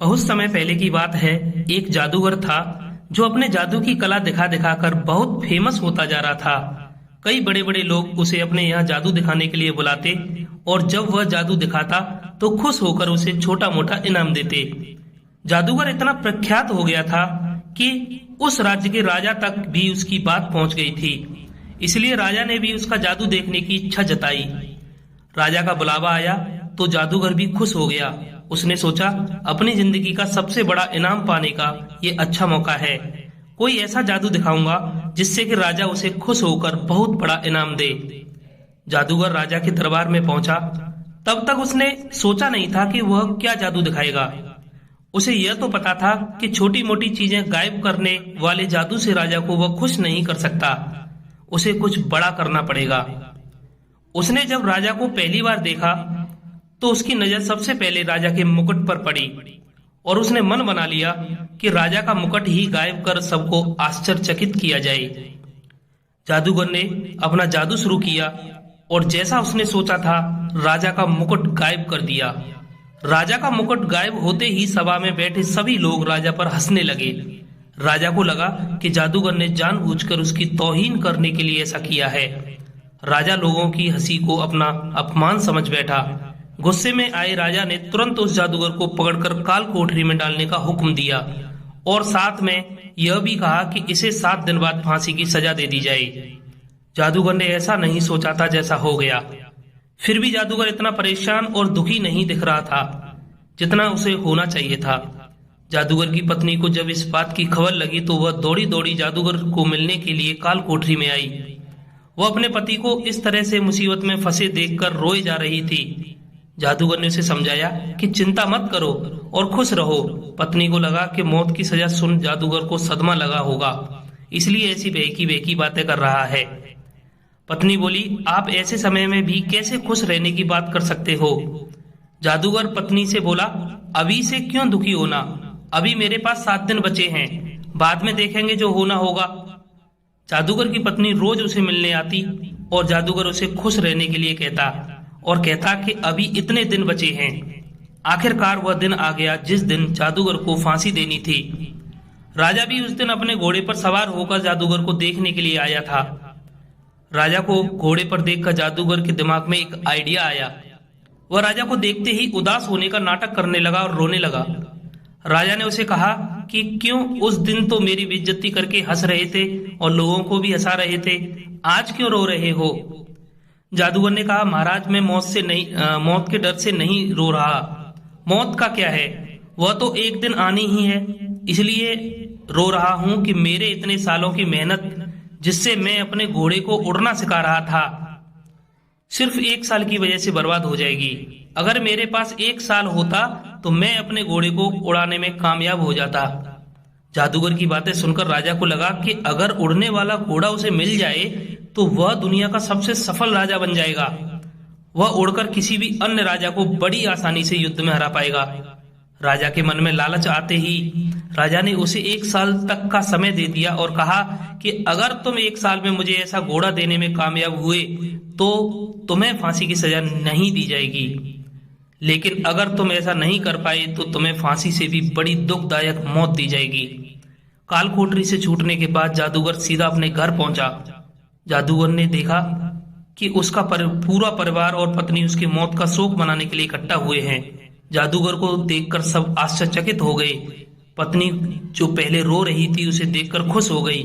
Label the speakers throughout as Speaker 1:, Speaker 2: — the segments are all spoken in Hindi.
Speaker 1: बहुत समय पहले की बात है। एक जादूगर था जो अपने जादू की कला दिखा दिखाकर बहुत फेमस होता जा रहा था। कई बड़े बड़े लोग उसे अपने यहाँ जादू दिखाने के लिए बुलाते और जब वह जादू दिखाता तो खुश होकर उसे छोटा मोटा इनाम देते। जादूगर इतना प्रख्यात हो गया था कि उस राज्य के राजा तक भी उसकी बात पहुंच गई थी। इसलिए राजा ने भी उसका जादू देखने की इच्छा जताई। राजा का बुलावा आया तो जादूगर भी खुश हो गया। उसने सोचा अपनी जिंदगी का सबसे बड़ा इनाम पाने का ये अच्छा मौका है। कोई ऐसा जादू दिखाऊंगा जिससे कि राजा उसे खुश होकर बहुत बड़ा इनाम दे। जादूगर राजा के दरबार में पहुंचा। तब तक उसने सोचा नहीं था कि वह क्या जादू दिखाएगा। उसे यह तो पता था कि छोटी मोटी चीजें गायब करने वाले जादू से राजा को वह खुश नहीं कर सकता। उसे कुछ बड़ा करना पड़ेगा। उसने जब राजा को पहली बार देखा तो उसकी नजर सबसे पहले राजा के मुकुट पर पड़ी और उसने मन बना लिया कि राजा का मुकुट ही गायब कर सबको आश्चर्यचकित किया जाए। जादूगर ने अपना जादू शुरू किया और जैसा उसने सोचा था राजा का मुकुट गायब कर दिया। राजा का मुकुट गायब होते ही सभा में बैठे सभी लोग राजा पर हंसने लगे। राजा को लगा कि जादूगर ने जानबूझकर उसकी तौहीन करने के लिए ऐसा किया है। राजा लोगों की हंसी को अपना अपमान समझ बैठा। गुस्से में आए राजा ने तुरंत उस जादूगर को पकड़कर काल कोठरी में डालने का हुक्म दिया और साथ में यह भी कहा कि इसे 7 दिन बाद फांसी की सजा दे दी जाए। जादूगर ने ऐसा नहीं सोचा था जैसा हो गया। फिर भी जादूगर इतना परेशान और दुखी नहीं दिख रहा था जितना उसे होना चाहिए था। जादूगर की पत्नी को जब इस बात की खबर लगी तो वह दौड़ी दौड़ी जादूगर को मिलने के लिए काल कोठरी में आई। वह अपने पति को इस तरह से मुसीबत में फंसे देखकर रोए जा रही थी। जादूगर ने उसे समझाया कि चिंता मत करो और खुश रहो। पत्नी को लगा कि मौत की सजा सुन जादूगर को सदमा लगा होगा, इसलिए ऐसी बेकी बेकी बातें कर रहा है। पत्नी बोली, आप ऐसे समय में भी कैसे खुश रहने की बात कर सकते हो? जादूगर पत्नी से बोला, अभी से क्यों दुखी होना, अभी मेरे पास 7 दिन बचे हैं, बाद में देखेंगे जो होना होगा। जादूगर की पत्नी रोज उसे मिलने आती और जादूगर उसे खुश रहने के लिए कहता कि अभी इतने दिन बचे हैं। आखिरकार वह दिन आ गया जिस दिन जादूगर को फांसी देनी थी। राजा भी उस दिन अपने घोड़े पर सवार होकर जादूगर को देखने के लिए आया था। राजा को घोड़े पर देखकर जादूगर के दिमाग में एक आइडिया आया। वह राजा को देखते ही उदास होने का नाटक करने लगा और रोने लगा। राजा ने उसे कहा कि क्यों उस दिन तो मेरी बेइज्जती करके हंस रहे थे और लोगों को भी हंसा रहे थे, आज क्यों रो रहे हो? जादूगर ने कहा, महाराज मैं मौत के डर से नहीं रो रहा। मौत का क्या है, वह तो एक दिन आनी ही है, इसलिए रो रहा हूं कि मेरे इतने सालों की मेहनत जिससे मैं अपने घोड़े को उड़ना सिखा रहा था सिर्फ 1 साल की वजह से बर्बाद हो जाएगी। अगर मेरे पास 1 साल होता तो मैं अपने घोड़े को उड़ाने में कामयाब हो जाता। जादूगर की बातें सुनकर राजा को लगा कि अगर उड़ने वाला घोड़ा उसे मिल जाए तो वह दुनिया का सबसे सफल राजा बन जाएगा। वह उड़कर किसी भी अन्य राजा को बड़ी आसानी से युद्ध में हरा पाएगा। राजा के मन में लालच आते ही राजा ने उसे 1 साल तक का समय दे दिया और कहा कि अगर तुम 1 साल में मुझे ऐसा घोड़ा देने में कामयाब हुए तो तुम्हें फांसी की सजा नहीं दी जाएगी, लेकिन अगर तुम ऐसा नहीं कर पाए तो तुम्हें फांसी से भी बड़ी दुखदायक मौत दी जाएगी। काल कोठरी से छूटने के बाद जादूगर सीधा अपने घर पहुंचा। जादूगर ने देखा कि उसका पूरा परिवार और पत्नी उसकी मौत का शोक मनाने के लिए इकट्ठा हुए हैं। जादूगर को देखकर सब आश्चर्यचकित हो गए। पत्नी जो पहले रो रही थी उसे देखकर खुश हो गई।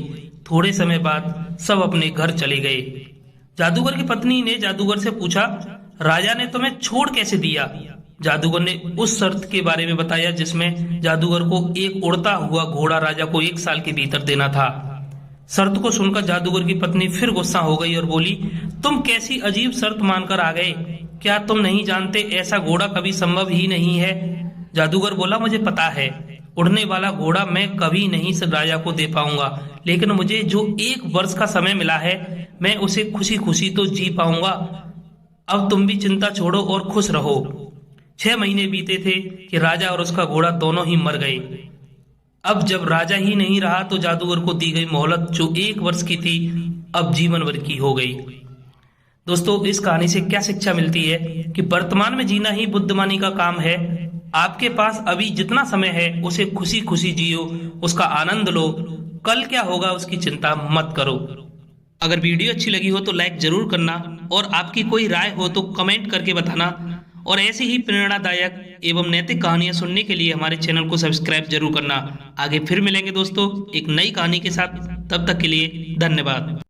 Speaker 1: थोड़े समय बाद सब अपने घर चले गए। जादूगर की पत्नी ने जादूगर से पूछा, राजा ने तुम्हें छोड़ कैसे दिया? जादूगर ने उस शर्त के बारे में बताया जिसमें जादूगर को एक उड़ता हुआ घोड़ा राजा को 1 साल के भीतर देना था। शर्त को सुनकर जादूगर की पत्नी फिर गुस्सा हो गई और बोली, तुम कैसी अजीब शर्त मानकर आ गए? क्या तुम नहीं जानते ऐसा घोड़ा कभी संभव ही नहीं है? जादूगर बोला, मुझे पता है उड़ने वाला घोड़ा मैं कभी नहीं राजा को दे पाऊंगा, लेकिन मुझे जो 1 वर्ष का समय मिला है मैं उसे खुशी खुशी तो जी पाऊंगा। अब तुम भी चिंता छोड़ो और खुश रहो। 6 महीने बीते थे कि राजा और उसका घोड़ा दोनों ही मर गए। अब जब राजा ही नहीं रहा तो जादूगर को दी गई मोहलत जो 1 वर्ष की थी अब जीवन भर की हो गई। दोस्तों, इस कहानी से क्या शिक्षा मिलती है कि वर्तमान में जीना ही बुद्धिमानी का काम है। आपके पास अभी जितना समय है उसे खुशी खुशी जियो, उसका आनंद लो। कल क्या होगा उसकी चिंता मत करो। अगर वीडियो अच्छी लगी हो तो लाइक जरूर करना, और आपकी कोई राय हो तो कमेंट करके बताना। और ऐसी ही प्रेरणादायक एवं नैतिक कहानियां सुनने के लिए हमारे चैनल को सब्सक्राइब जरूर करना। आगे फिर मिलेंगे दोस्तों एक नई कहानी के साथ, तब तक के लिए धन्यवाद।